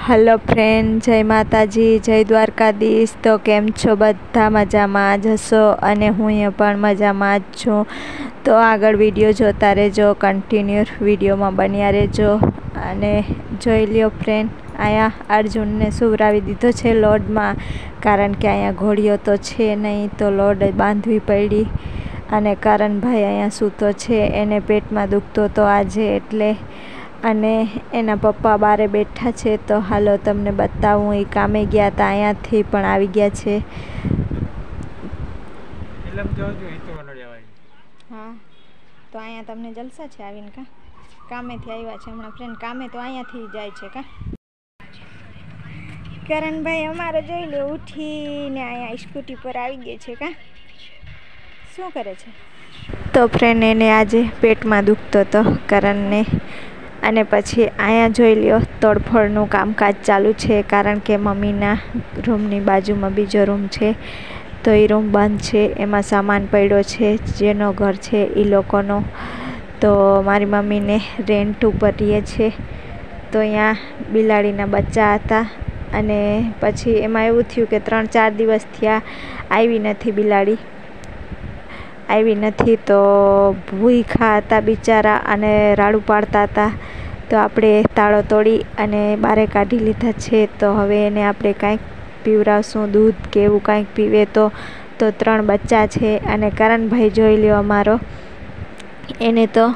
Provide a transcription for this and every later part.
Hello friend, जय माताजी, जय द्वारकाधीश। तो केम छो बधा मजामां ज हशो अने हुं पण मजामां ज छुं। तो आगळ विडियो जोता रहेजो, कन्टिन्यू विडियो में बन्या रहेजो अने जोई ल्यो फ्रेंड। अहींया अर्जुन ने सुवरावी दीधो छे लोड में, कारण के अहींया घोड़ियो तो छे नहीं, तो लोड बांधवी पड़ी। अने करण भाई अहींया सूतो छे, एने पेट में दुखतो तो आजे एटले अने एना पप्पा बारे बैठा छे। तो हालो तमने बतावुं, ए कामे गया था, अहींयाथी पण आवी गया छे। हाँ, तो अहींया तमने जलसा छे आवीने का कामेथी आव्या छे हमणां फ्रेंड। कामे तो अहींयाथी जाय छे का करण भाई अमारो जोई लो, उठीने अहींया स्कूटी पर आवी गई छे का। शुं करे छे? तो फ्रेंड एने आजे पेट में दुखतो तो करण ने, अने पछी अहींया जोई ल्यो तोड़फोड़नुं कामकाज चालू छे, कारण के मम्मीना रूमनी बाजुमां बीजो रूम छे, तो ए रूम बंध छे। एमां सामान पड्यो छे, जेनो घर छे ए लोकोनो। तो मारी मम्मी ने रेंट पर रहे छे, तो अहींया बिलाड़ीना बच्चा हता। अने पछी एमां एवुं थयुं के 3-4 दिवस थया आवी नथी, बिलाड़ी आवी नथी। तो भूख्या हता बिचारा अने राड़ू पाड़ता हता। तो आपणे ताळो तोड़ी अने बारे काढी लीधा छे। तो हवे एने आपणे कांईक पीवरावशुं, दूध के एवुं कांईक पीवे तो 3 बच्चा छे। अने करण भाई जोई ल्यो अमारो, एने तो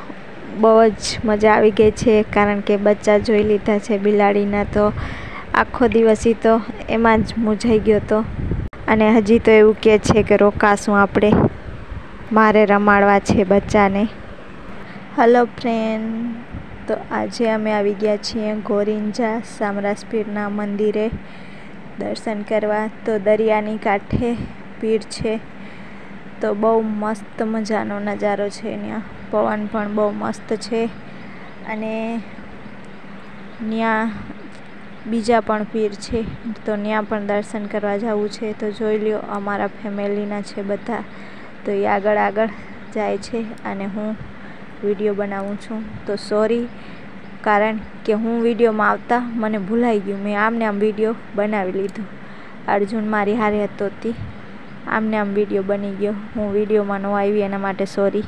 बहु ज मजा आवी गई छे, कारण के बच्चा जोई लीधा छे बिलाड़ीना। तो आखो दिवस ई तो एमां ज मूंझाई गयो तो, अने हजी तो एवुं कहे छे के रोकाशुं आपणे, मारे रमाड़वा छे बच्चाने। हेलो फ्रेंड, तो आज अमे आवी गया छीए गोरिंजा सामराज पीरना मंदिरे दर्शन करवा। तो दरियानी कांठे पीर छे, तो बहु मस्त मजानो नजारो छे। त्यां पवन पण बहु मस्त छे, अने न्या बीजा पण पीर छे, तो न्या पण दर्शन करवा जावुं छे। तो जोई ल्यो अमारा फेमिलीना छे बधा। तो ए आगळ आगळ जाय छे अने हूँ विडियो बनावुं छुं। तो सॉरी, कारण के हूँ विडियो में आवता मने भूलाई गयुं, मैं आमने आम विडियो बनावी लीधो। अर्जुन मारी हारे हतो ती आमने आम विडियो बनी गयो, हूँ विडियो में न आवी एना माटे सॉरी।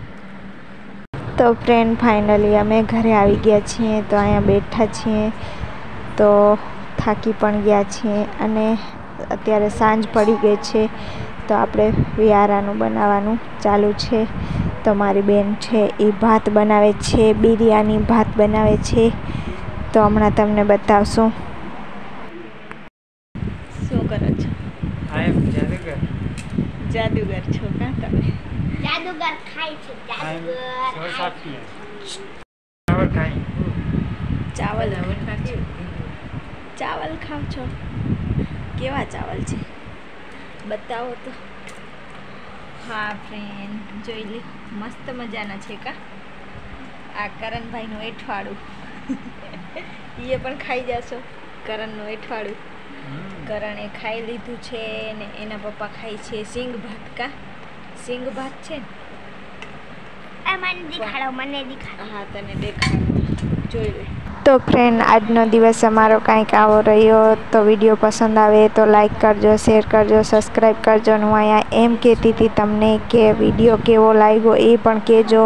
तो फ्रेंड फाइनली अमे घरे आवी गया छीए। तो अहींया बैठा छीए, तो थाकी पण गया छीए अने अत्यारे सांज पड़ी गई छे। तो आपणे वियारानुं बनाववानुं चालू छे। तो मारी बेन छे ए भात बनावे छे, बिरयानी भात बनावे छे। तो हमणां तमने बतावशुं। शुं करो छो? जादूगर छो का तमे? जादूगर खाय छे, जादूगर चावल खाओ छो? केवा चावल छे बतावो तो। हाँ फ्रेंड, जोई ली मस्त मजाना छे का। आ करण भाई નું એઠવાડું એ પણ ખાઈ જાશો। કરણનું એઠવાડું કરણે ખાઈ લીધું છે ને એના પપ્પા ખાઈ છે સિંગ ભાત का। સિંગ ભાત છે મને દેખાડો। हाँ तने देखाडो, જોઈ લે। तो फ्रेंड आजनो दिवस अमारो कंईक आवो रह्यो। तो विडियो पसंद आवे तो लाइक करजो, शेर करजो, सब्सक्राइब करजो। हूँ अहींया एम कहेती थी तमने के विडियो केवो लाग्यो ए पण कहेजो।